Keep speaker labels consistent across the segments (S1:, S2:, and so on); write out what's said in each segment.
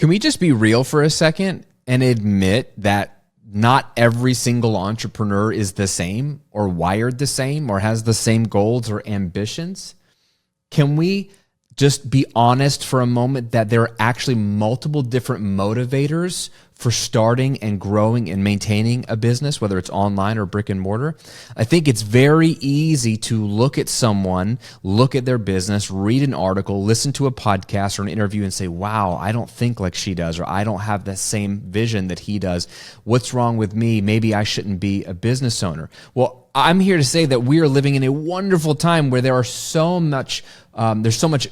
S1: Can we just be real for a second and admit that not every single entrepreneur is the same or wired the same or has the same goals or ambitions? Can we just be honest for a moment that there are actually multiple different motivators for starting and growing and maintaining a business, whether it's online or brick and mortar? I think it's very easy to look at someone, look at their business, read an article, listen to a podcast or an interview and say, wow, I don't think like she does, or I don't have the same vision that he does. What's wrong with me? Maybe I shouldn't be a business owner. Well, I'm here to say that we are living in a wonderful time where there's so much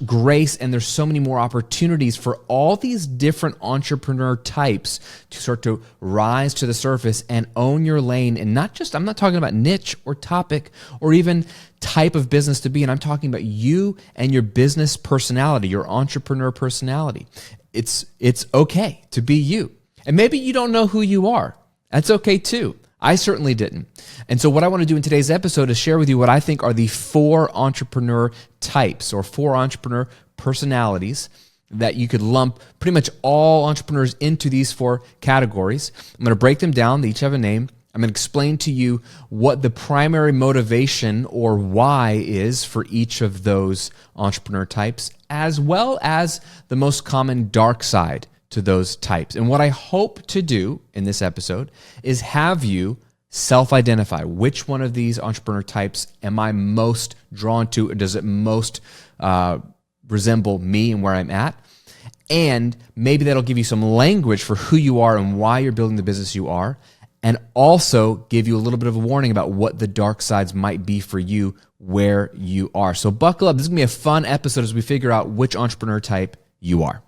S1: grace and there's so many more opportunities for all these different entrepreneur types to start to rise to the surface and own your lane. And I'm not talking about niche or topic or even type of business to be in. I'm talking about you and your business personality, your entrepreneur personality. It's okay to be you. And maybe you don't know who you are. That's okay too. I certainly didn't. And so what I want to do in today's episode is share with you what I think are the 4 entrepreneur types or 4 entrepreneur personalities that you could lump pretty much all entrepreneurs into these 4 categories. I'm going to break them down. They each have a name. I'm going to explain to you what the primary motivation or why is for each of those entrepreneur types, as well as the most common dark side to those types. And what I hope to do in this episode is have you self-identify which one of these entrepreneur types am I most drawn to, or does it most resemble me and where I'm at? And maybe that'll give you some language for who you are and why you're building the business you are, and also give you a little bit of a warning about what the dark sides might be for you where you are. So buckle up. This is going to be a fun episode as we figure out which entrepreneur type you are.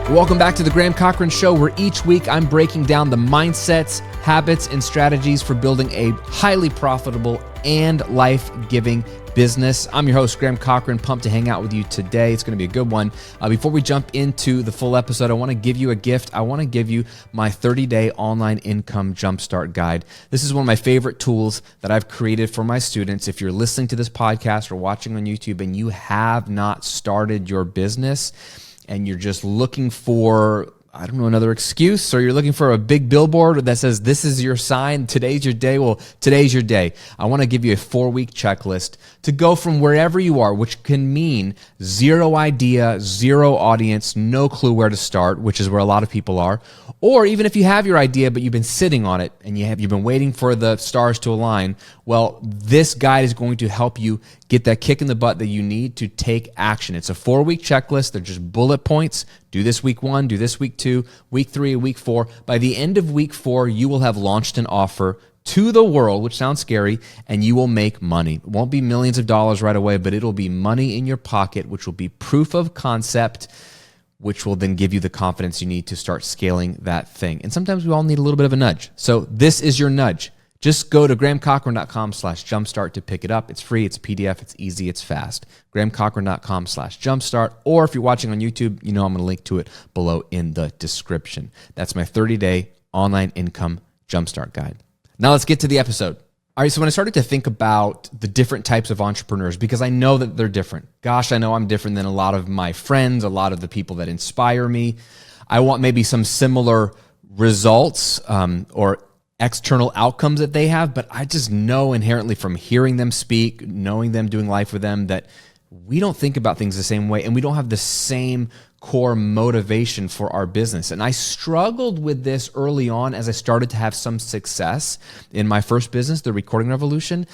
S1: Welcome back to the Graham Cochran Show, where each week I'm breaking down the mindsets, habits, and strategies for building a highly profitable and life-giving business. I'm your host, Graham Cochran, pumped to hang out with you today. It's going to be a good one. Before we jump into the full episode, I want to give you a gift. I want to give you my 30-day online income jumpstart guide. This is one of my favorite tools that I've created for my students. If you're listening to this podcast or watching on YouTube and you have not started your business, and you're just looking for, another excuse, or you're looking for a big billboard that says, this is your sign, today's your day. Well, today's your day. I want to give you a 4-week checklist to go from wherever you are, which can mean 0 idea, 0 audience, no clue where to start, which is where a lot of people are. Or even if you have your idea, but you've been sitting on it and you've been waiting for the stars to align, well, this guide is going to help you get that kick in the butt that you need to take action. It's a 4-week checklist. They're just bullet points. Do this week 1, do this week 2, week 3, week 4. By the end of week 4, you will have launched an offer to the world, which sounds scary, and you will make money. It won't be millions of dollars right away, but it'll be money in your pocket, which will be proof of concept, which will then give you the confidence you need to start scaling that thing. And sometimes we all need a little bit of a nudge. So this is your nudge. Just go to grahamcochran.com/jumpstart to pick it up. It's free, it's PDF, it's easy, it's fast. grahamcochran.com/jumpstart. Or if you're watching on YouTube, I'm going to link to it below in the description. That's my 30-day online income jumpstart guide. Now let's get to the episode. All right, so when I started to think about the different types of entrepreneurs, because I know that they're different. Gosh, I know I'm different than a lot of my friends, a lot of the people that inspire me. I want maybe some similar results or external outcomes that they have, but I just know inherently from hearing them speak, knowing them, doing life with them, that we don't think about things the same way and we don't have the same core motivation for our business. And I struggled with this early on as I started to have some success in my first business, The Recording Revolution.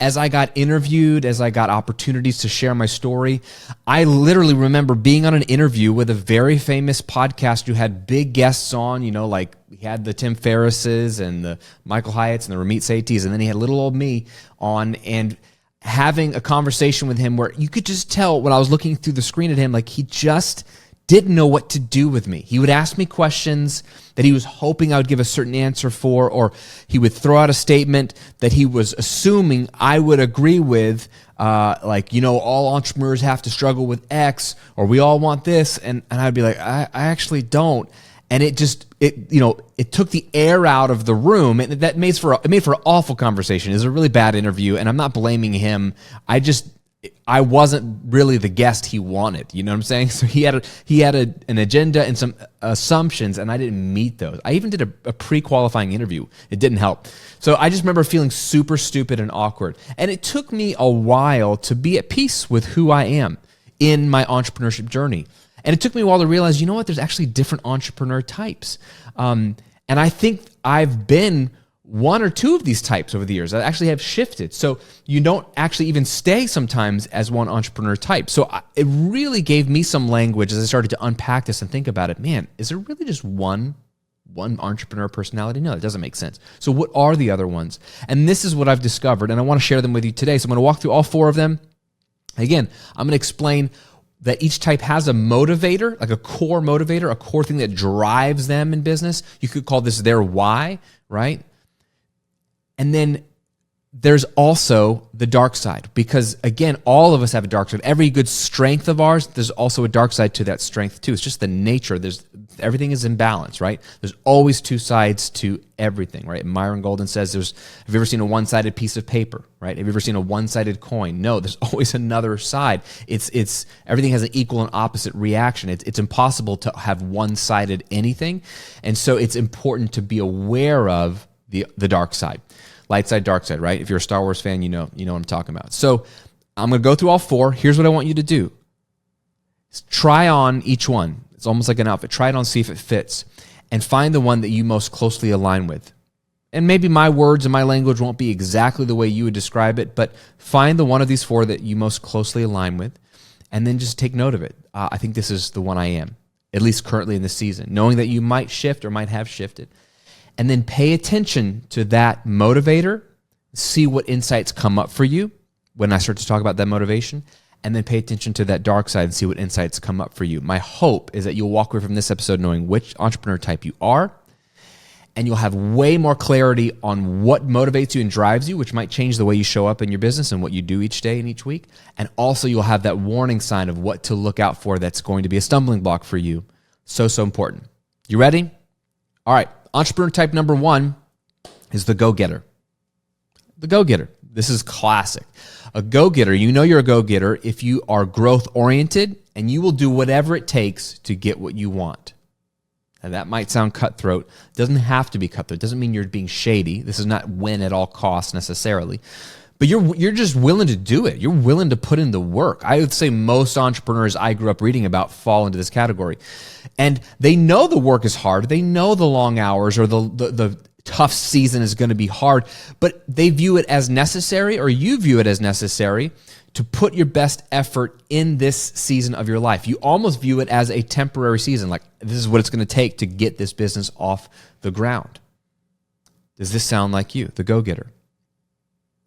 S1: As I got interviewed, as I got opportunities to share my story, I literally remember being on an interview with a very famous podcast who had big guests on, like we had the Tim Ferrisses and the Michael Hyatts and the Ramit Sethi's, and then he had little old me on, and having a conversation with him where you could just tell when I was looking through the screen at him, like he just didn't know what to do with me. He would ask me questions that he was hoping I would give a certain answer for, or he would throw out a statement that he was assuming I would agree with all entrepreneurs have to struggle with X, or we all want this. And I'd be like, I actually don't. And it took the air out of the room, and it made for an awful conversation. It was a really bad interview, and I'm not blaming him. I wasn't really the guest he wanted. You know what I'm saying? So he had an agenda and some assumptions, and I didn't meet those. I even did a pre-qualifying interview. It didn't help. So I just remember feeling super stupid and awkward. And it took me a while to be at peace with who I am in my entrepreneurship journey. And it took me a while to realize, you know what, there's actually different entrepreneur types. And I think I've been one or two of these types over the years. I actually have shifted. So you don't actually even stay sometimes as one entrepreneur type. So it really gave me some language as I started to unpack this and think about it. Man, is there really just one entrepreneur personality? No, it doesn't make sense. So what are the other ones? And this is what I've discovered, and I want to share them with you today. So I'm going to walk through all four of them. Again, I'm going to explain that each type has a motivator, like a core motivator, a core thing that drives them in business. You could call this their why, right? And then there's also the dark side, because again, all of us have a dark side. Every good strength of ours, there's also a dark side to that strength too. It's just the nature. Everything is in balance, right? There's always two sides to everything, right? Myron Golden says have you ever seen a one-sided piece of paper, right? Have you ever seen a one-sided coin? No, there's always another side. It's everything has an equal and opposite reaction. It's impossible to have one-sided anything. And so it's important to be aware of the dark side. Light side, dark side, right? If you're a Star Wars fan, you know what I'm talking about. So I'm going to go through all four. Here's what I want you to do. Try on each one. It's almost like an outfit. Try it on, see if it fits, and find the one that you most closely align with. And maybe my words and my language won't be exactly the way you would describe it, but find the one of these four that you most closely align with, and then just take note of it. I think this is the one I am, at least currently in this season, knowing that you might shift or might have shifted. And then pay attention to that motivator, see what insights come up for you when I start to talk about that motivation, and then pay attention to that dark side and see what insights come up for you. My hope is that you'll walk away from this episode knowing which entrepreneur type you are, and you'll have way more clarity on what motivates you and drives you, which might change the way you show up in your business and what you do each day and each week. And also you'll have that warning sign of what to look out for that's going to be a stumbling block for you. So important. You ready? All right. Entrepreneur type number one is the go-getter. The go-getter. This is classic. A go-getter, you know you're a go-getter if you are growth-oriented and you will do whatever it takes to get what you want. And that might sound cutthroat. It doesn't have to be cutthroat. It doesn't mean you're being shady. This is not win at all costs necessarily. But you're just willing to do it. You're willing to put in the work. I would say most entrepreneurs I grew up reading about fall into this category. And they know the work is hard. They know the long hours or the tough season is going to be hard, but they view it as necessary, or you view it as necessary, to put your best effort in this season of your life. You almost view it as a temporary season, like this is what it's going to take to get this business off the ground. Does this sound like you, the go-getter?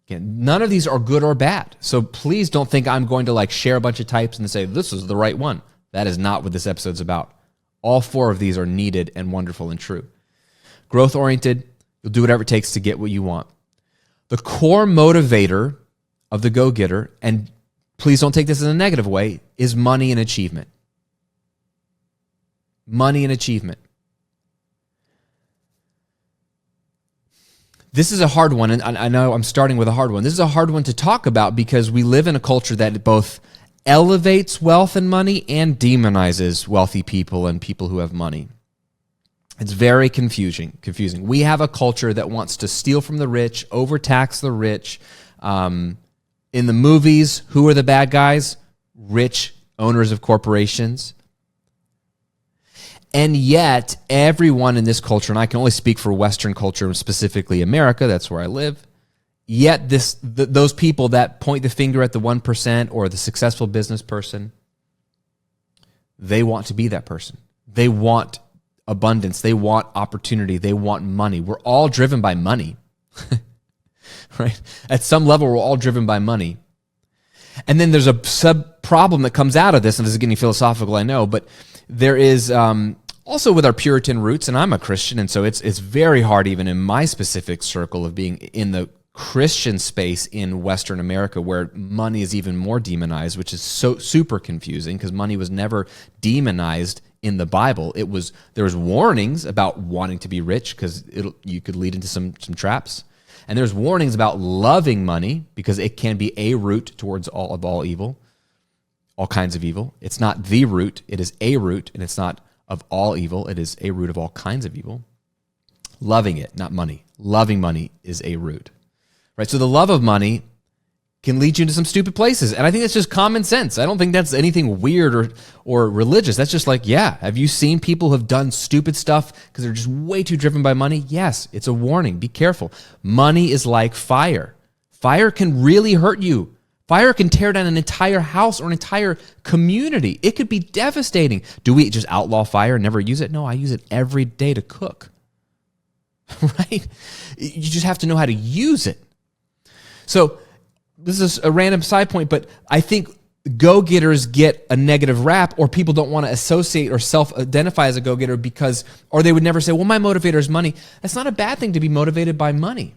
S1: Again, none of these are good or bad. So please don't think I'm going to share a bunch of types and say, this is the right one. That is not what this episode's about. All four of these are needed and wonderful and true. Growth-oriented, you'll do whatever it takes to get what you want. The core motivator of the go-getter, and please don't take this in a negative way, is money and achievement. Money and achievement. This is a hard one, and I know I'm starting with a hard one. This is a hard one to talk about because we live in a culture that both elevates wealth and money and demonizes wealthy people and people who have money. It's very confusing. We have a culture that wants to steal from the rich, overtax the rich. In the movies, who are the bad guys? Rich owners of corporations. And yet, everyone in this culture, and I can only speak for Western culture, specifically America, that's where I live, yet those people that point the finger at the 1% or the successful business person, they want to be that person. They want abundance. They want opportunity. They want money. We're all driven by money, right? At some level, we're all driven by money. And then there's a sub-problem that comes out of this, and this is getting philosophical, I know, but there is also with our Puritan roots, and I'm a Christian, and so it's very hard even in my specific circle of being in the Christian space in Western America where money is even more demonized, which is so super confusing because money was never demonized in the Bible. There was warnings about wanting to be rich because you could lead into some traps. And there's warnings about loving money because it can be a root towards all evil, all kinds of evil. It's not the root, it is a root, and it's not of all evil, it is a root of all kinds of evil. Loving it, not money. Loving money is a root. Right? So the love of money can lead you into some stupid places. And I think that's just common sense. I don't think that's anything weird or religious. That's just like, yeah, have you seen people who have done stupid stuff because they're just way too driven by money? Yes, it's a warning. Be careful. Money is like fire. Fire can really hurt you. Fire can tear down an entire house or an entire community. It could be devastating. Do we just outlaw fire and never use it? No, I use it every day to cook. Right? You just have to know how to use it. So this is a random side point, but I think go-getters get a negative rap, or people don't want to associate or self-identify as a go-getter or they would never say, well, my motivator is money. That's not a bad thing to be motivated by money.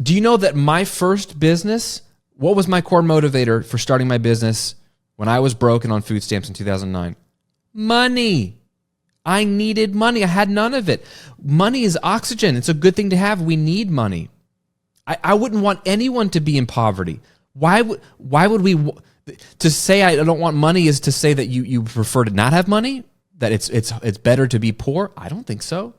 S1: Do you know that my first business, what was my core motivator for starting my business when I was broke and on food stamps in 2009? Money. I needed money. I had none of it. Money is oxygen. It's a good thing to have. We need money. I wouldn't want anyone to be in poverty. Why would we? To say I don't want money is to say that you prefer to not have money, that it's better to be poor? I don't think so.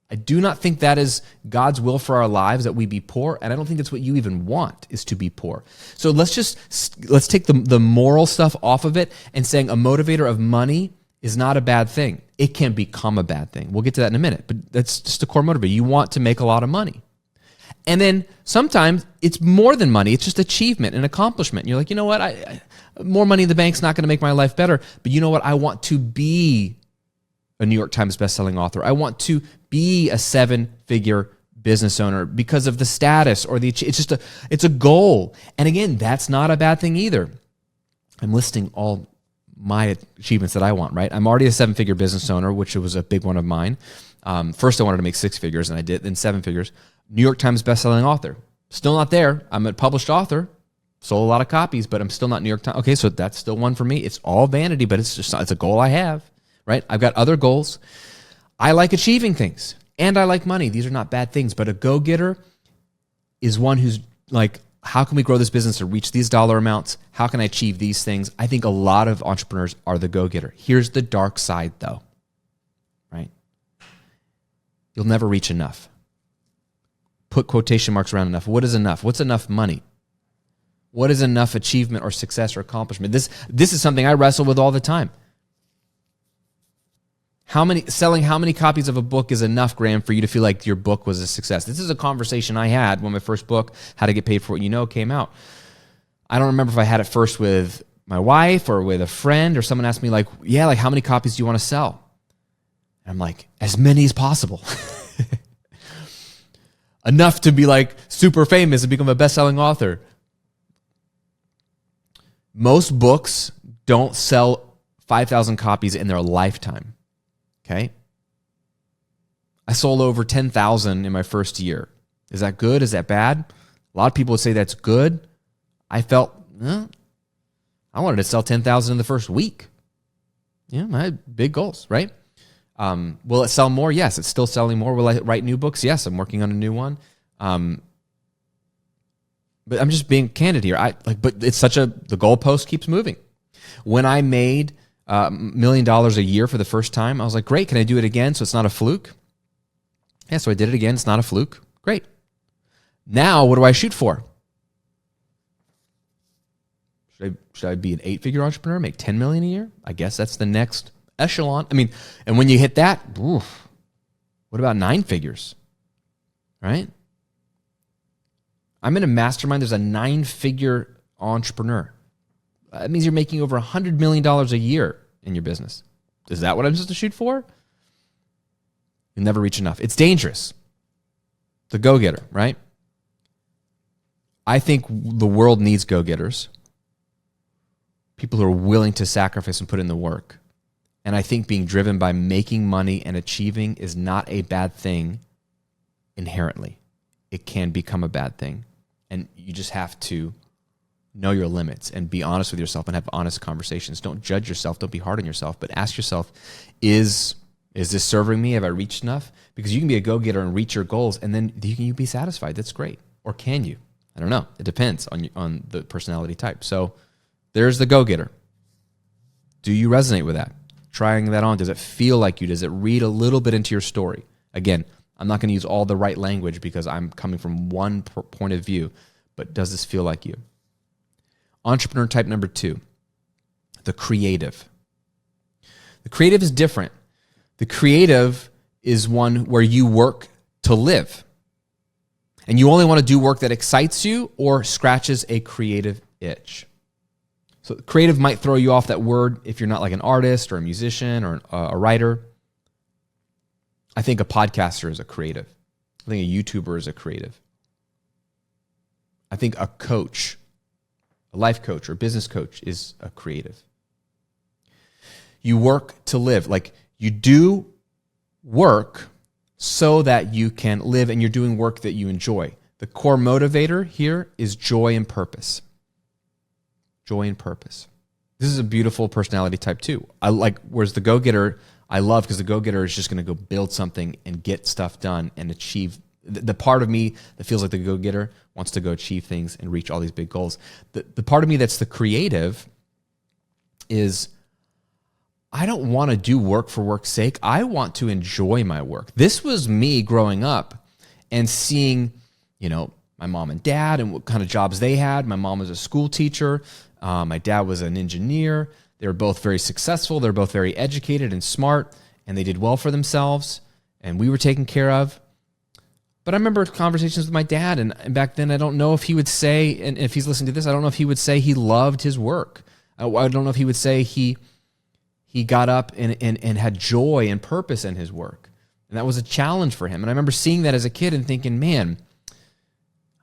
S1: I do not think that is God's will for our lives, that we be poor, and I don't think that's what you even want, is to be poor. So let's take the moral stuff off of it and saying a motivator of money is not a bad thing. It can become a bad thing. We'll get to that in a minute, but that's just a core motivator. You want to make a lot of money. And then sometimes it's more than money. It's just achievement and accomplishment. And you're like, you know what? More money in the bank's not going to make my life better. But you know what? I want to be a New York Times bestselling author. I want to be a 7-figure business owner because of the status or it's a goal. And again, that's not a bad thing either. I'm listing all my achievements that I want, right? I'm already a 7-figure business owner, which was a big one of mine. First, I wanted to make 6 figures, and I did, then 7 figures. New York Times bestselling author. Still not there. I'm a published author. Sold a lot of copies, but I'm still not New York Times. Okay, so that's still one for me. It's all vanity, but it's a goal I have, right? I've got other goals. I like achieving things, and I like money. These are not bad things, but a go-getter is one who's like, how can we grow this business to reach these dollar amounts? How can I achieve these things? I think a lot of entrepreneurs are the go-getter. Here's the dark side, though, right? You'll never reach enough. Put quotation marks around enough. What is enough? What's enough money? What is enough achievement or success or accomplishment? This is something I wrestle with all the time. Selling how many copies of a book is enough, Graham, for you to feel like your book was a success? This is a conversation I had when my first book, How to Get Paid for What You Know, came out. I don't remember if I had it first with my wife or with a friend, or someone asked me like how many copies do you want to sell? And I'm like, as many as possible. Enough to be like super famous and become a best-selling author. Most books don't sell 5,000 copies in their lifetime. Okay? I sold over 10,000 in my first year. Is that good? Is that bad? A lot of people would say that's good. I felt, I wanted to sell 10,000 in the first week. Yeah, I had big goals, right? Will it sell more? Yes, it's still selling more. Will I write new books? Yes, I'm working on a new one. But I'm just being candid here. But it's the goalpost keeps moving. When I made $1 million a year for the first time, I was like, great, can I do it again so it's not a fluke? Yeah, so I did it again. It's not a fluke. Great. Now, what do I shoot for? Should I be an 8-figure entrepreneur, make $10 million a year? I guess that's the next echelon. I mean, and when you hit that, what about 9 figures? Right? I'm in a mastermind. There's a 9-figure entrepreneur. That means you're making over $100 million a year in your business. Is that what I'm supposed to shoot for? You'll never reach enough. It's dangerous. The go-getter, right? I think the world needs go-getters. People who are willing to sacrifice and put in the work. And I think being driven by making money and achieving is not a bad thing inherently. it can become a bad thing. And you just have to know your limits and be honest with yourself and have honest conversations. Don't judge yourself. Don't be hard on yourself, but ask yourself, is this serving me? Have I reached enough? Because you can be a go-getter and reach your goals, and then can you be satisfied? That's great. Or can you? I don't know. It depends on the personality type. So there's the go-getter. Do you resonate with that? Trying that on. Does it feel like you? Does it read a little bit into your story? Again, I'm not going to use all the right language because I'm coming from one point of view, but does this feel like you? Entrepreneur type number 2, the creative. The creative is different. The creative is one where you work to live. And you only want to do work that excites you or scratches a creative itch. So creative might throw you off that word if you're not like an artist or a musician or a writer. I think a podcaster is a creative. I think a YouTuber is a creative. I think a coach, a life coach or business coach is a creative. You work to live. Like you do work so that you can live and you're doing work that you enjoy. The core motivator here is joy and purpose. Joy and purpose. This is a beautiful personality type too. I like, whereas the go-getter, I love because the go-getter is just going to go build something and get stuff done and achieve. The part of me that feels like the go-getter wants to go achieve things and reach all these big goals. The part of me that's the creative is I don't want to do work for work's sake. I want to enjoy my work. This was me growing up and seeing, my mom and dad and what kind of jobs they had. My mom was a school teacher. My dad was an engineer. They were both very successful. They're both very educated and smart, and they did well for themselves, and we were taken care of. But I remember conversations with my dad, and back then I don't know if he would say, and if he's listening to this, I don't know if he would say he loved his work. I don't know if he would say he got up and had joy and purpose in his work. And that was a challenge for him. And I remember seeing that as a kid and thinking, man,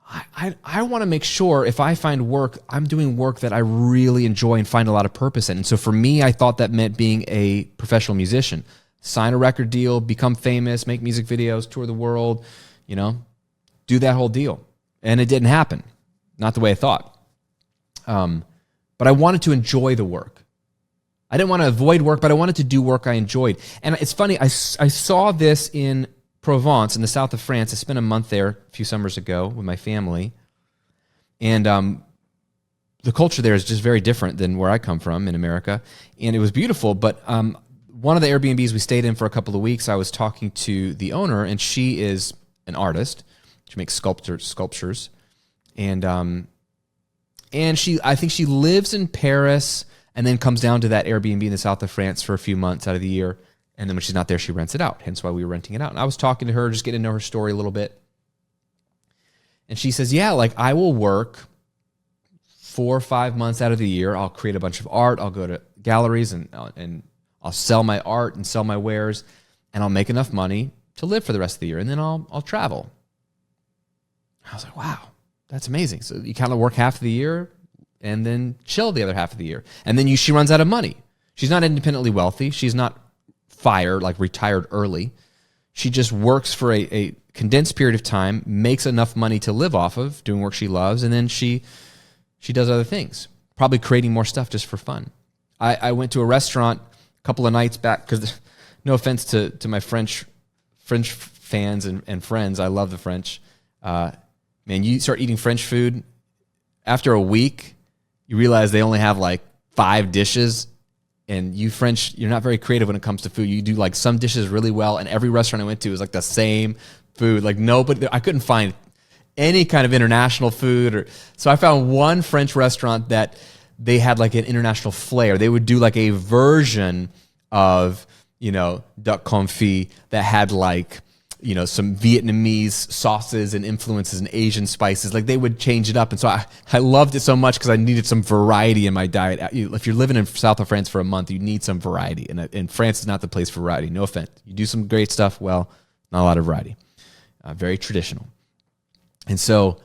S1: I want to make sure if I find work, I'm doing work that I really enjoy and find a lot of purpose in. And so for me, I thought that meant being a professional musician. Sign a record deal, become famous, make music videos, tour the world, do that whole deal. And it didn't happen. Not the way I thought. But I wanted to enjoy the work. I didn't want to avoid work, but I wanted to do work I enjoyed. And it's funny, I saw this in Provence, in the south of France. I spent a month there a few summers ago with my family. And the culture there is just very different than where I come from in America. And it was beautiful, but one of the Airbnbs we stayed in for a couple of weeks, I was talking to the owner, and she is an artist. She makes sculptures. And I think she lives in Paris and then comes down to that Airbnb in the south of France for a few months out of the year. And then when she's not there, she rents it out. Hence why we were renting it out. And I was talking to her, just getting to know her story a little bit. And she says, yeah, like I will work 4 or 5 months out of the year. I'll create a bunch of art. I'll go to galleries and I'll sell my art and sell my wares. And I'll make enough money to live for the rest of the year. And then I'll travel. I was like, wow, that's amazing. So you kind of work half of the year and then chill the other half of the year. And then she runs out of money. She's not independently wealthy. She's not fired, like retired early. She just works for a condensed period of time, makes enough money to live off of, doing work she loves, and then she does other things, probably creating more stuff just for fun. I went to a restaurant a couple of nights back, because no offense to my French fans and friends, I love the French. Man, you start eating French food, after a week, you realize they only have like 5 dishes. And you French, you're not very creative when it comes to food. You do like some dishes really well, and every restaurant I went to was like the same food. Like nobody, I couldn't find any kind of international food. So I found one French restaurant that they had like an international flair. They would do like a version of, duck confit that had like, some Vietnamese sauces and influences and Asian spices. Like they would change it up. And so I loved it so much because I needed some variety in my diet. If you're living in south of France for a month, you need some variety. And France is not the place for variety. No offense. You do some great stuff. Well, not a lot of variety. Very traditional. And so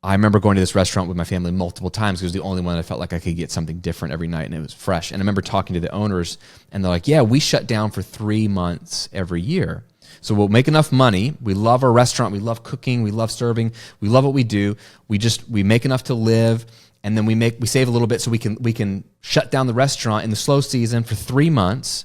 S1: I remember going to this restaurant with my family multiple times because it was the only one that I felt like I could get something different every night and it was fresh. And I remember talking to the owners and they're like, yeah, we shut down for 3 months every year. So we'll make enough money. We love our restaurant. We love cooking. We love serving. We love what we do. We make enough to live, and then we save a little bit so we can shut down the restaurant in the slow season for 3 months.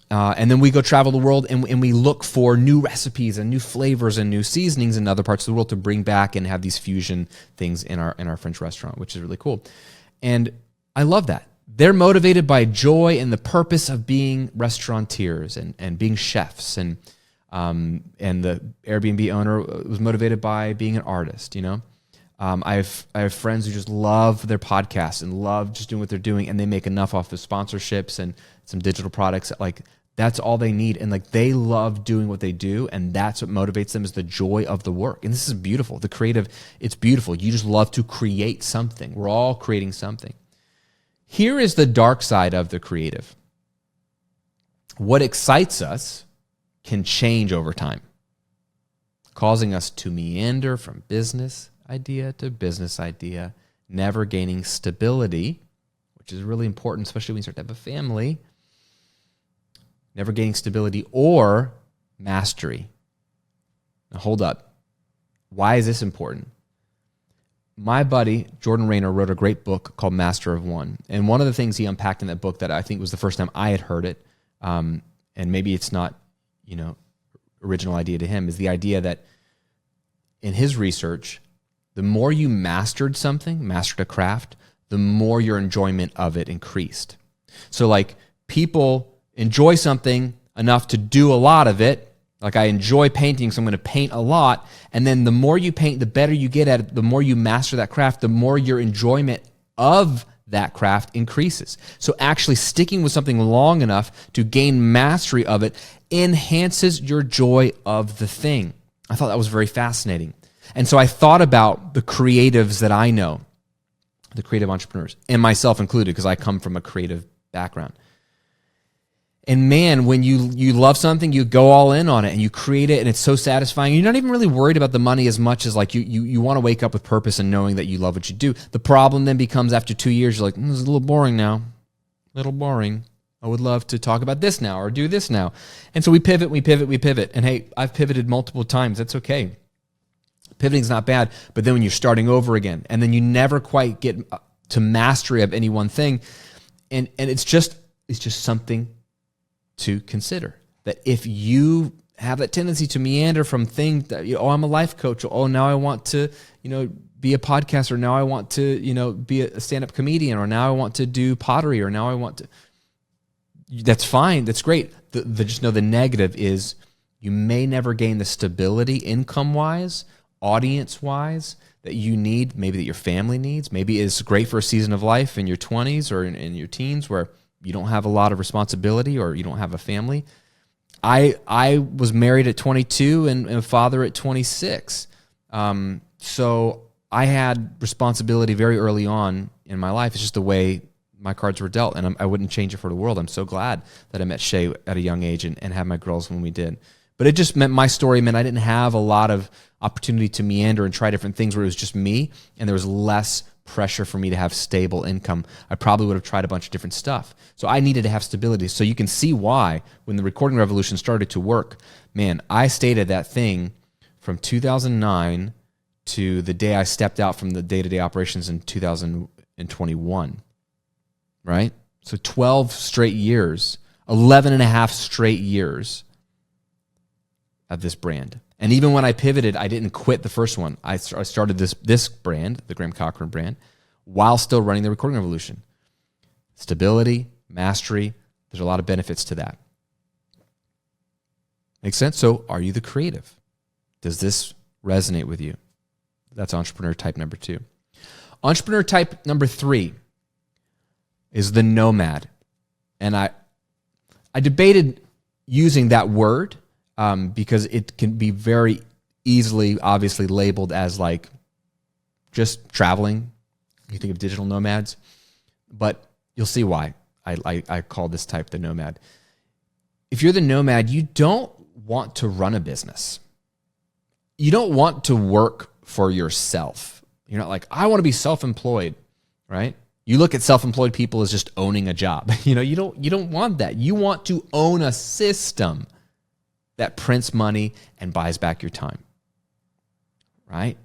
S1: And then we go travel the world, and we look for new recipes and new flavors and new seasonings in other parts of the world to bring back and have these fusion things in our French restaurant, which is really cool. And I love that. They're motivated by joy and the purpose of being restaurateurs and being chefs. And the Airbnb owner was motivated by being an artist, you know. I have friends who just love their podcasts and love just doing what they're doing, and they make enough off of sponsorships and some digital products that, like, that's all they need. And like, they love doing what they do, and that's what motivates them, is the joy of the work. And this is beautiful. The creative, it's beautiful. You just love to create something. We're all creating something. Here is the dark side of the creative. What excites us can change over time, causing us to meander from business idea to business idea, never gaining stability, which is really important, especially when you start to have a family. Never gaining stability or mastery. Now hold up. Why is this important? My buddy, Jordan Rayner, wrote a great book called Master of One. And one of the things he unpacked in that book that I think was the first time I had heard it, and maybe it's not, original idea to him, is the idea that in his research, the more you mastered a craft, the more your enjoyment of it increased. So like, people enjoy something enough to do a lot of it. Like, I enjoy painting, so I'm going to paint a lot. And then the more you paint, the better you get at it, the more you master that craft, the more your enjoyment of that craft increases. So actually sticking with something long enough to gain mastery of it enhances your joy of the thing. I thought that was very fascinating. And so I thought about the creatives that I know, the creative entrepreneurs, and myself included, because I come from a creative background. And man, when you love something, you go all in on it and you create it, and it's so satisfying. You're not even really worried about the money as much as like you want to wake up with purpose and knowing that you love what you do. The problem then becomes, after 2 years, you're like, this is a little boring now. A little boring. I would love to talk about this now or do this now. And so we pivot. And hey, I've pivoted multiple times. That's okay. Pivoting's not bad, but then when you're starting over again, and then you never quite get to mastery of any one thing, and it's just something to consider, that if you have that tendency to meander from things that, I'm a life coach, now I want to, be a podcaster, now I want to, be a stand-up comedian, or now I want to do pottery, or now I want to, that's fine, that's great. Just know the negative is you may never gain the stability income-wise, audience-wise, that you need, maybe that your family needs. Maybe it's great for a season of life in your 20s or in your teens where you don't have a lot of responsibility or you don't have a family. I was married at 22 and a father at 26. So I had responsibility very early on in my life. It's just the way my cards were dealt, and I wouldn't change it for the world. I'm so glad that I met Shay at a young age and had my girls when we did. But it just meant, my story meant I didn't have a lot of opportunity to meander and try different things where it was just me, and there was less pressure for me to have stable income. I probably would have tried a bunch of different stuff. So I needed to have stability. So you can see why when the recording revolution started to work, man, I stayed at that thing from 2009 to the day I stepped out from the day-to-day operations in 2021, right? So 12 straight years, 11 and a half straight years of this brand. And even when I pivoted, I didn't quit the first one. I started this brand, the Graham Cochran brand, while still running the Recording Revolution. Stability, mastery, there's a lot of benefits to that. Make sense? So are you the creative? Does this resonate with you? That's entrepreneur type number 2. Entrepreneur type number 3 is the nomad. And I debated using that word because it can be very easily, obviously, labeled as like just traveling. You think of digital nomads, but you'll see why I call this type the nomad. If you're the nomad, you don't want to run a business. You don't want to work for yourself. You're not like, I want to be self-employed, right? You look at self-employed people as just owning a job. You don't want that. You want to own a system. that prints money and buys back your time, right?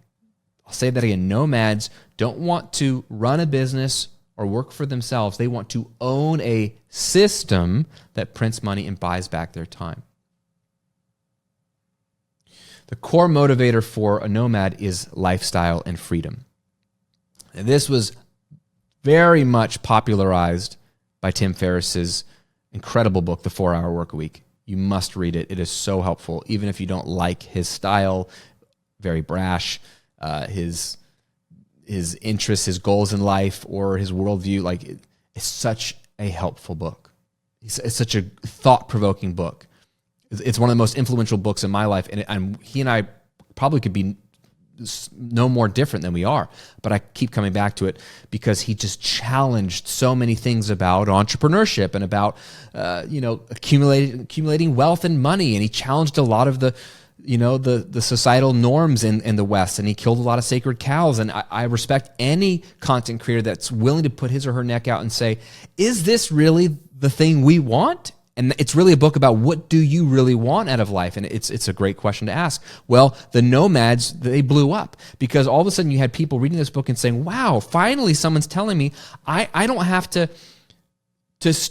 S1: I'll say that again. Nomads don't want to run a business or work for themselves. They want to own a system that prints money and buys back their time. The core motivator for a nomad is lifestyle and freedom. And this was very much popularized by Tim Ferriss's incredible book, The 4-Hour Workweek. You must read it. It is so helpful, even if you don't like his style, very brash, his interests, his goals in life, or his worldview. Like, it's such a helpful book. It's such a thought-provoking book. It's one of the most influential books in my life, and he and I probably could be no more different than we are, but I keep coming back to it because he just challenged so many things about entrepreneurship and about accumulating wealth and money, and he challenged a lot of the societal norms in the West, and he killed a lot of sacred cows. And I respect any content creator that's willing to put his or her neck out and say, is this really the thing we want? And it's really a book about what do you really want out of life? And it's a great question to ask. Well, the nomads, they blew up because all of a sudden you had people reading this book and saying, wow, finally someone's telling me I don't have to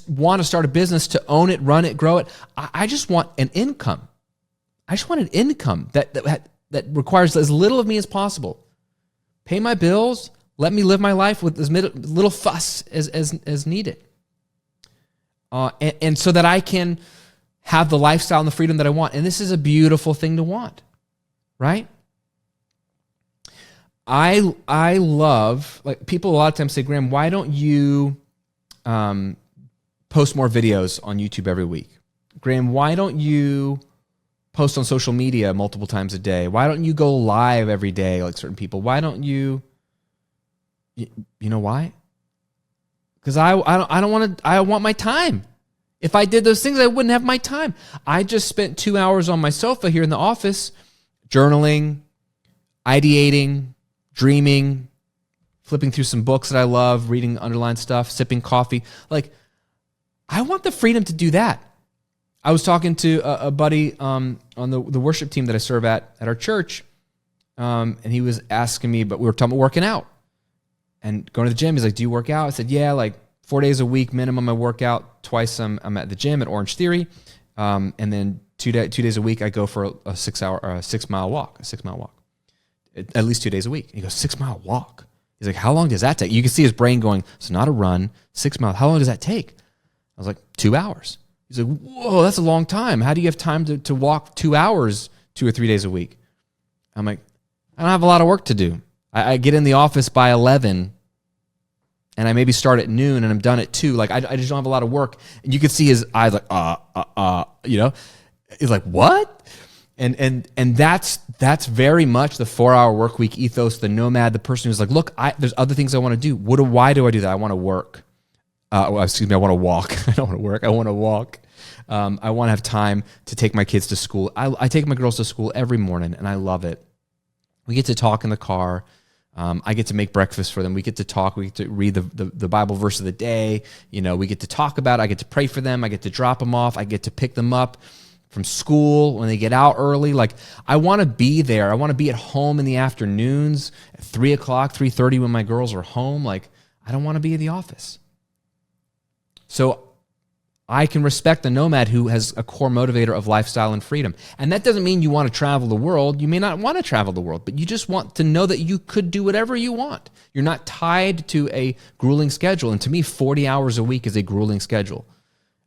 S1: want to start a business, to own it, run it, grow it. I just want an income. I just want an income that requires as little of me as possible. Pay my bills, let me live my life with as little fuss as needed. And so that I can have the lifestyle and the freedom that I want. And this is a beautiful thing to want, right? I love, like, people a lot of times say, Graham, why don't you post more videos on YouTube every week? Graham, why don't you post on social media multiple times a day? Why don't you go live every day like certain people? Why don't you know why? Because I want my time. If I did those things, I wouldn't have my time. I just spent 2 hours on my sofa here in the office, journaling, ideating, dreaming, flipping through some books that I love, reading underlined stuff, sipping coffee. Like, I want the freedom to do that. I was talking to a buddy on the worship team that I serve at our church, and he was asking me, but we were talking about working out and going to the gym. He's like, do you work out? I said, yeah, like 4 days a week minimum I work out. Twice I'm at the gym at Orange Theory. And then 2 days a week I go for a 6 mile walk. At least 2 days a week. And he goes, 6 mile walk? He's like, how long does that take? You can see his brain going, it's not a run, 6 miles. How long does that take? I was like, 2 hours. He's like, whoa, that's a long time. How do you have time to walk 2 hours 2 or 3 days a week? I'm like, I don't have a lot of work to do. I get in the office by 11 and I maybe start at noon and I'm done at 2. Like, I just don't have a lot of work. And you could see his eyes like, he's like, what? And that's very much the 4-hour work week ethos, the nomad, the person who's like, look, there's other things I want to do. Why do I do that? I want to work. I want to walk. I don't want to work. I want to walk. I want to have time to take my kids to school. I take my girls to school every morning and I love it. We get to talk in the car. I get to make breakfast for them. We get to talk. We get to read the Bible verse of the day. We get to talk about it. I get to pray for them. I get to drop them off. I get to pick them up from school when they get out early. Like, I want to be there. I want to be at home in the afternoons at 3 o'clock, 3:30 when my girls are home. Like, I don't want to be in the office. So I can respect the nomad who has a core motivator of lifestyle and freedom. And that doesn't mean you want to travel the world. You may not want to travel the world, but you just want to know that you could do whatever you want. You're not tied to a grueling schedule. And to me, 40 hours a week is a grueling schedule.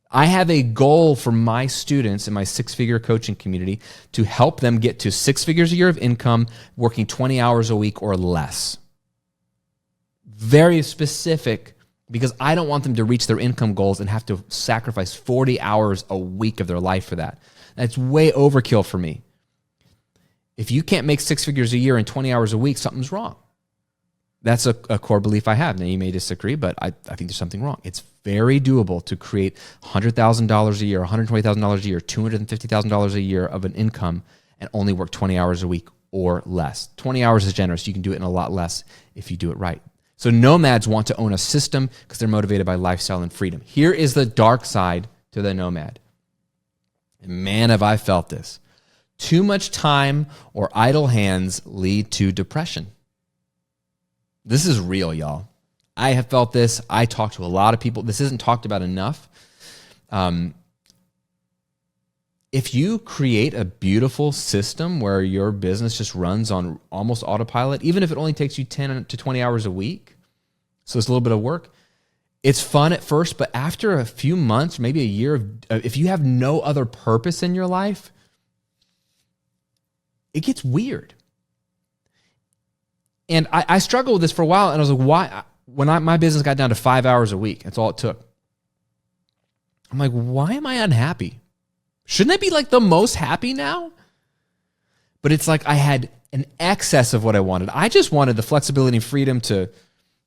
S1: I have a goal for my students in my 6-figure coaching community to help them get to 6 figures a year of income, working 20 hours a week or less. Very specific, because I don't want them to reach their income goals and have to sacrifice 40 hours a week of their life for that. That's way overkill for me. If you can't make 6 figures a year and 20 hours a week, something's wrong. That's a core belief I have. Now, you may disagree, but I think there's something wrong. It's very doable to create $100,000 a year, $120,000 a year, $250,000 a year of an income and only work 20 hours a week or less. 20 hours is generous. You can do it in a lot less if you do it right. So nomads want to own a system because they're motivated by lifestyle and freedom. Here is the dark side to the nomad. And man, have I felt this. Too much time or idle hands lead to depression. This is real, y'all. I have felt this. I talk to a lot of people. This isn't talked about enough. If you create a beautiful system where your business just runs on almost autopilot, even if it only takes you 10 to 20 hours a week, so it's a little bit of work, it's fun at first, but after a few months, maybe a year, if you have no other purpose in your life, it gets weird. And I struggled with this for a while, and I was like, why? When my business got down to 5 hours a week, that's all it took. I'm like, why am I unhappy? Shouldn't I be like the most happy now? But it's like I had an excess of what I wanted. I just wanted the flexibility and freedom to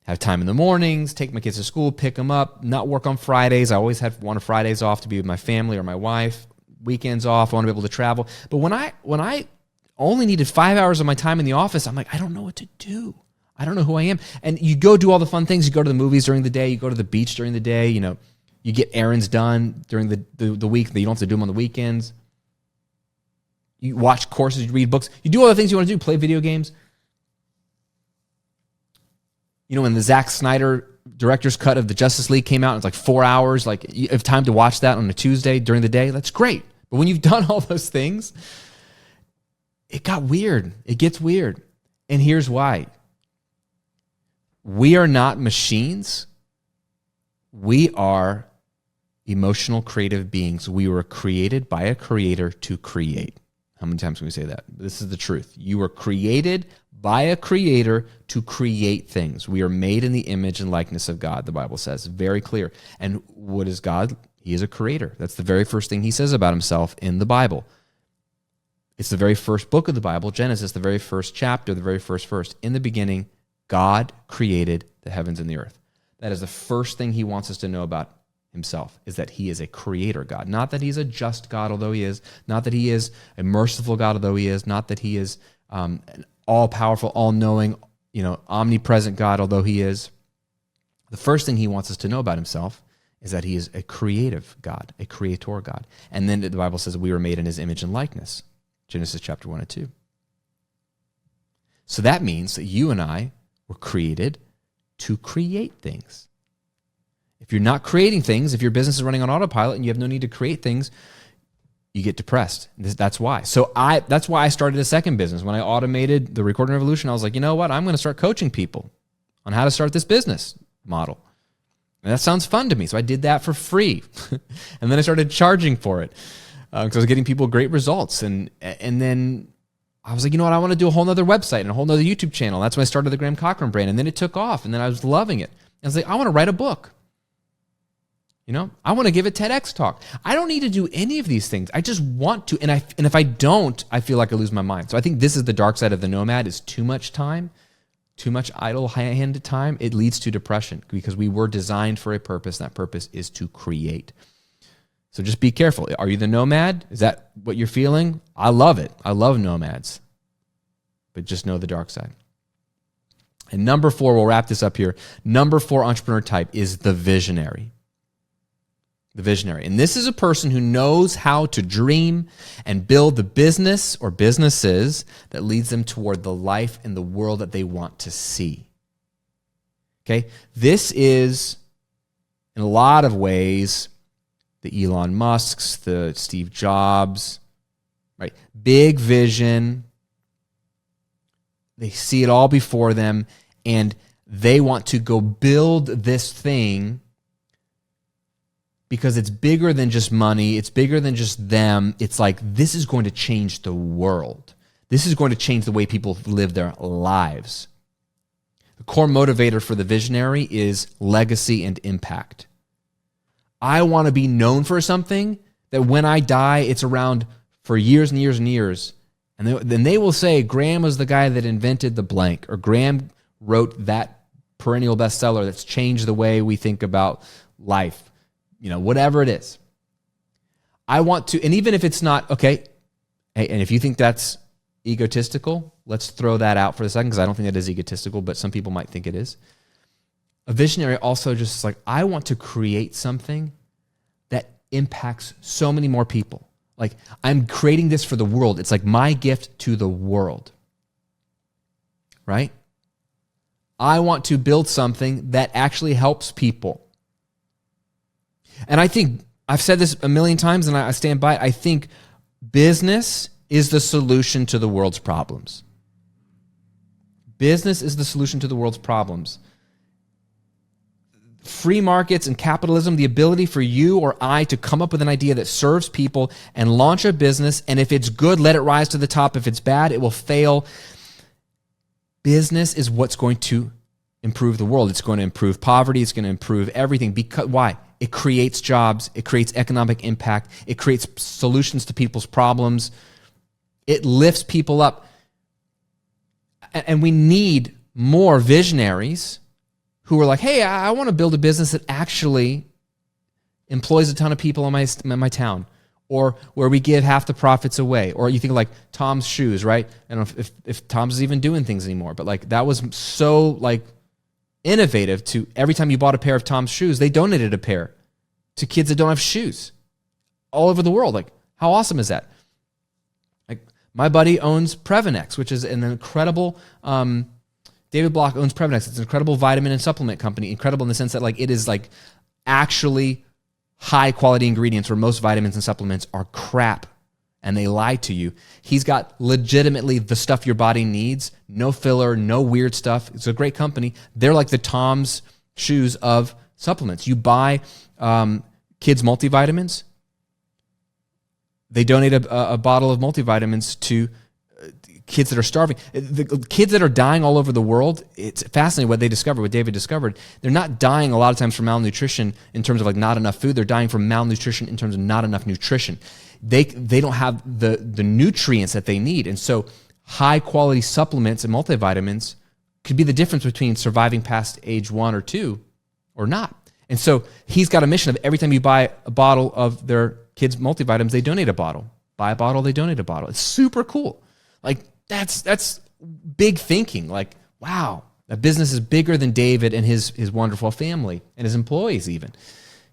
S1: have time in the mornings, take my kids to school, pick them up, not work on Fridays. I always wanted Fridays off to be with my family or my wife. Weekends off, I want to be able to travel. But when I only needed 5 hours of my time in the office, I'm like, I don't know what to do. I don't know who I am. And you go do all the fun things. You go to the movies during the day. You go to the beach during the day. You know, you get errands done during the week that you don't have to do them on the weekends. You watch courses, you read books. You do all the things you want to do, play video games. You know, when the Zack Snyder director's cut of the Justice League came out, it's like 4 hours. Like, you have time to watch that on a Tuesday during the day. That's great. But when you've done all those things, it got weird. It gets weird. And here's why. We are not machines. We are emotional, creative beings. We were created by a creator to create. How many times can we say that? This is the truth. You were created by a creator to create things. We are made in the image and likeness of God, the Bible says. Very clear. And what is God? He is a creator. That's the very first thing he says about himself in the Bible. It's the very first book of the Bible, Genesis, the very first chapter, the very first verse. In the beginning, God created the heavens and the earth. That is the first thing he wants us to know about himself, is that he is a creator God. Not that he's a just God, although he is. Not that he is a merciful God, although he is. Not that he is an all-powerful, all-knowing, omnipresent God, although he is. The first thing he wants us to know about himself is that he is a creative God, a creator God. And then the Bible says we were made in his image and likeness. Genesis chapter 1 and 2. So that means that you and I were created to create things. If you're not creating things, if your business is running on autopilot and you have no need to create things, you get depressed. That's why. That's why I started a second business. When I automated the Recording Revolution, I was like, you know what? I'm going to start coaching people on how to start this business model. And that sounds fun to me. So I did that for free. And then I started charging for it because I was getting people great results. And then I was like, you know what? I want to do a whole nother website and a whole nother YouTube channel. That's when I started the Graham Cochran brand. And then it took off. And then I was loving it. I was like, I want to write a book. I want to give a TEDx talk. I don't need to do any of these things. I just want to. And if I don't, I feel like I lose my mind. So I think this is the dark side of the nomad, is too much time, too much idle handed time. It leads to depression because we were designed for a purpose. And that purpose is to create. So just be careful. Are you the nomad? Is that what you're feeling? I love it. I love nomads. But just know the dark side. And number 4, we'll wrap this up here. Number 4 entrepreneur type is the visionary. The visionary. And this is a person who knows how to dream and build the business or businesses that leads them toward the life and the world that they want to see. Okay? This is, in a lot of ways, the Elon Musks, the Steve Jobs, right? Big vision. They see it all before them, and they want to go build this thing because it's bigger than just money. It's bigger than just them. It's like, this is going to change the world. This is going to change the way people live their lives. The core motivator for the visionary is legacy and impact. I want to be known for something that when I die, it's around for years and years and years. And then they will say, Graham was the guy that invented the blank, or Graham wrote that perennial bestseller that's changed the way we think about life. Whatever it is. I want to, and even if it's not, okay, hey, and if you think that's egotistical, let's throw that out for a second, because I don't think that is egotistical, but some people might think it is. A visionary also just is like, I want to create something that impacts so many more people. Like, I'm creating this for the world. It's like my gift to the world, right? I want to build something that actually helps people. And I think, I've said this a million times and I stand by it, I think business is the solution to the world's problems. Business is the solution to the world's problems. Free markets and capitalism, the ability for you or I to come up with an idea that serves people and launch a business, and if it's good, let it rise to the top. If it's bad, it will fail. Business is what's going to improve the world. It's going to improve poverty. It's going to improve everything. Because why? It creates jobs. It creates economic impact. It creates solutions to people's problems. It lifts people up. And we need more visionaries who are like, hey, I want to build a business that actually employs a ton of people in my town, or where we give half the profits away. Or you think of like Tom's Shoes, right? I don't know if Tom's is even doing things anymore, but like that was so like innovative. To every time you bought a pair of Tom's Shoes, they donated a pair to kids that don't have shoes all over the world. Like, how awesome is that? Like, my buddy owns Previnex, which is an incredible, David Block owns Previnex. It's an incredible vitamin and supplement company. Incredible in the sense that like it is like actually high quality ingredients, where most vitamins and supplements are crap and they lie to you. He's got legitimately the stuff your body needs. No filler, no weird stuff. It's a great company. They're like the Tom's Shoes of supplements. You buy kids multivitamins. They donate a bottle of multivitamins to kids that are starving. The kids that are dying all over the world, it's fascinating what they discovered, what David discovered. They're not dying a lot of times from malnutrition in terms of like not enough food. They're dying from malnutrition in terms of not enough nutrition. They don't have the nutrients that they need. And so high quality supplements and multivitamins could be the difference between surviving past age 1 or 2 or not. And so he's got a mission of every time you buy a bottle of their kids' multivitamins, they donate a bottle. Buy a bottle, they donate a bottle. It's super cool. Like, that's big thinking. Like, wow, that business is bigger than David and his wonderful family and his employees even.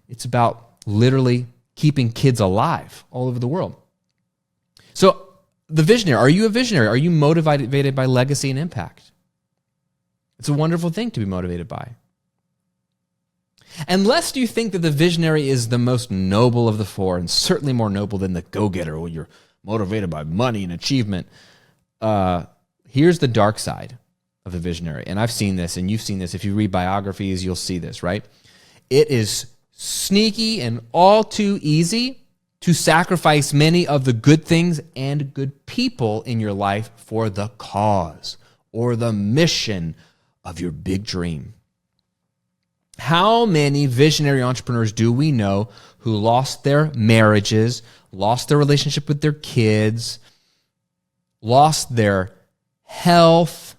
S1: It's about literally keeping kids alive all over the world. So the visionary, are you a visionary? Are you motivated by legacy and impact? It's a wonderful thing to be motivated by. Unless you think that the visionary is the most noble of the four, and certainly more noble than the go-getter, where you're motivated by money and achievement. Here's the dark side of the visionary. And I've seen this, and you've seen this. If you read biographies, you'll see this, right? It is sneaky and all too easy to sacrifice many of the good things and good people in your life for the cause or the mission of your big dream. How many visionary entrepreneurs do we know who lost their marriages, lost their relationship with their kids, lost their health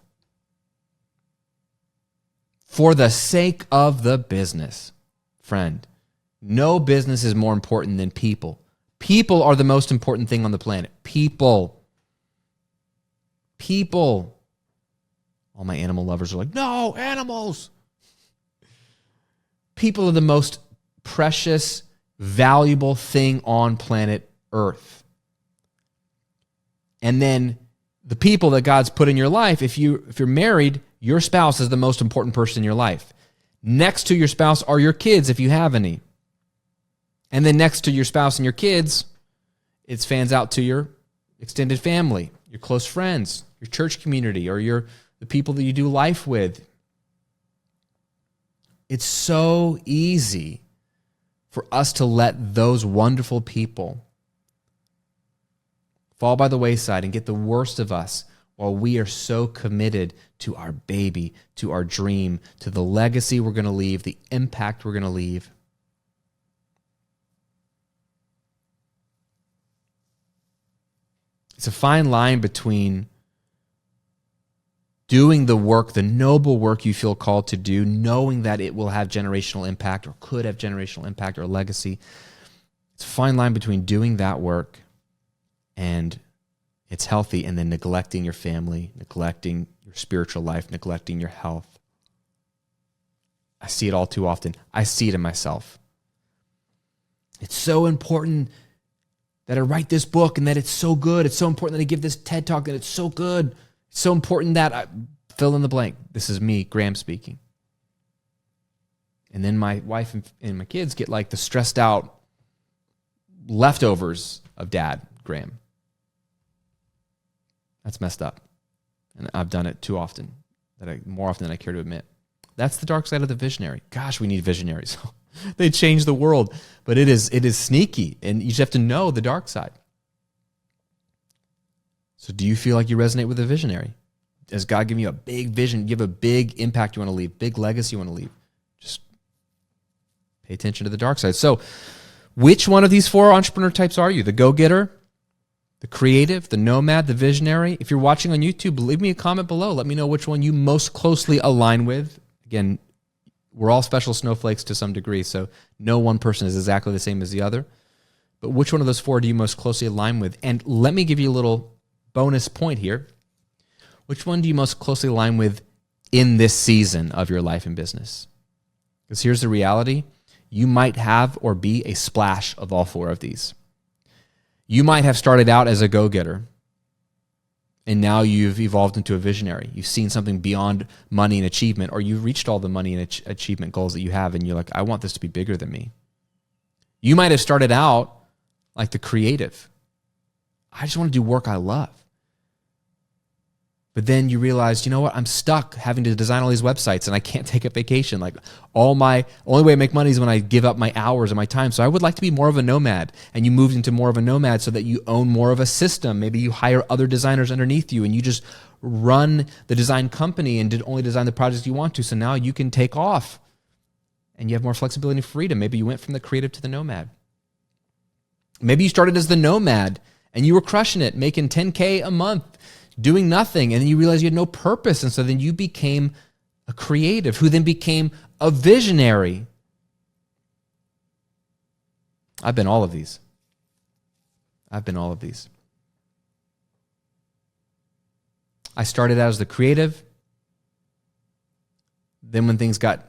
S1: for the sake of the business? Friend, no business is more important than people. People are the most important thing on the planet. People. All my animal lovers are like, no, animals. People are the most precious, valuable thing on planet Earth. And then the people that God's put in your life, if you're married, your spouse is the most important person in your life. Next to your spouse are your kids, if you have any. And then next to your spouse and your kids, it fans out to your extended family, your close friends, your church community, or the people that you do life with. It's so easy for us to let those wonderful people fall by the wayside and get the worst of us while we are so committed to our baby, to our dream, to the legacy we're going to leave, the impact we're going to leave. It's a fine line between doing the work, the noble work you feel called to do, knowing that it will have generational impact or could have generational impact or legacy. It's a fine line between doing that work and it's healthy, and then neglecting your family, neglecting your spiritual life, neglecting your health. I see it all too often. I see it in myself. It's so important that I write this book and that it's so good. It's so important that I give this TED Talk, that it's so good. It's so important that I fill in the blank. This is me, Graham, speaking. And then my wife and my kids get like the stressed out leftovers of dad, Graham. That's messed up. And I've done it too often, more often than I care to admit. That's the dark side of the visionary. Gosh, we need visionaries. They change the world, but it is sneaky, and you just have to know the dark side. So do you feel like you resonate with a visionary? Has God given you a big vision? You have a big impact you want to leave, big legacy you want to leave? Just pay attention to the dark side. So which one of these 4 entrepreneur types are you? The go-getter, the creative, the nomad, the visionary? If you're watching on YouTube, leave me a comment below. Let me know which one you most closely align with. Again, we're all special snowflakes to some degree, so no one person is exactly the same as the other. But which one of those 4 do you most closely align with? And let me give you a little bonus point here. Which one do you most closely align with in this season of your life and business? Because here's the reality. You might have or be a splash of all 4 of these. You might have started out as a go-getter, and now you've evolved into a visionary. You've seen something beyond money and achievement, or you've reached all the money and achievement goals that you have, and you're like, I want this to be bigger than me. You might have started out like the creative. I just want to do work I love. But then you realize, you know what? I'm stuck having to design all these websites and I can't take a vacation. Like only way I make money is when I give up my hours and my time. So I would like to be more of a nomad. And you moved into more of a nomad so that you own more of a system. Maybe you hire other designers underneath you and you just run the design company and only design the projects you want to. So now you can take off and you have more flexibility and freedom. Maybe you went from the creative to the nomad. Maybe you started as the nomad and you were crushing it, making 10K a month, doing nothing, and then you realized you had no purpose, and so then you became a creative who then became a visionary. I've been all of these. I started out as the creative. Then when things got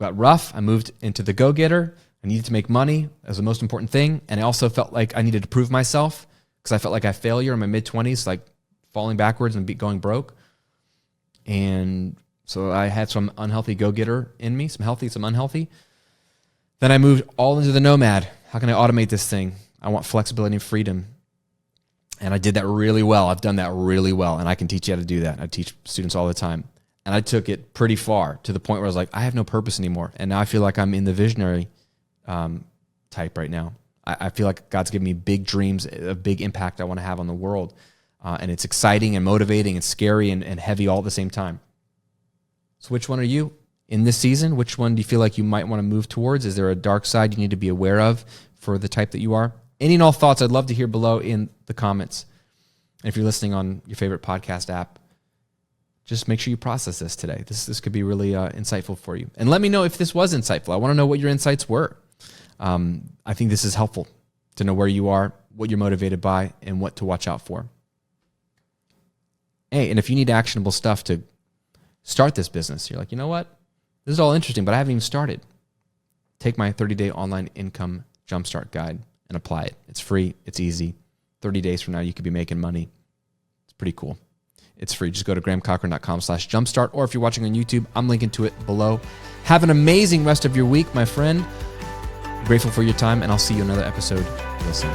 S1: rough, I moved into the go-getter. I needed to make money as the most important thing, and I also felt like I needed to prove myself because I felt like a failure in my mid-20s, like falling backwards and going broke. And so I had some unhealthy go-getter in me, some healthy, some unhealthy. Then I moved all into the nomad. How can I automate this thing? I want flexibility and freedom. And I did that really well. I've done that really well, and I can teach you how to do that. I teach students all the time. And I took it pretty far to the point where I was like, I have no purpose anymore. And now I feel like I'm in the visionary type right now. I feel like God's given me big dreams, a big impact I want to have on the world. And it's exciting and motivating and scary and heavy all at the same time. So which one are you in this season? Which one do you feel like you might want to move towards? Is there a dark side you need to be aware of for the type that you are? Any and all thoughts I'd love to hear below in the comments. And if you're listening on your favorite podcast app, just make sure you process this today. This could be really insightful for you. And let me know if this was insightful. I want to know what your insights were. I think this is helpful to know where you are, what you're motivated by, and what to watch out for. Hey, and if you need actionable stuff to start this business, you're like, you know what? This is all interesting, but I haven't even started. Take my 30-day online income jumpstart guide and apply it. It's free. It's easy. 30 days from now, you could be making money. It's pretty cool. It's free. Just go to grahamcochran.com/jumpstart, or if you're watching on YouTube, I'm linking to it below. Have an amazing rest of your week, my friend. I'm grateful for your time, and I'll see you in another episode. Listen.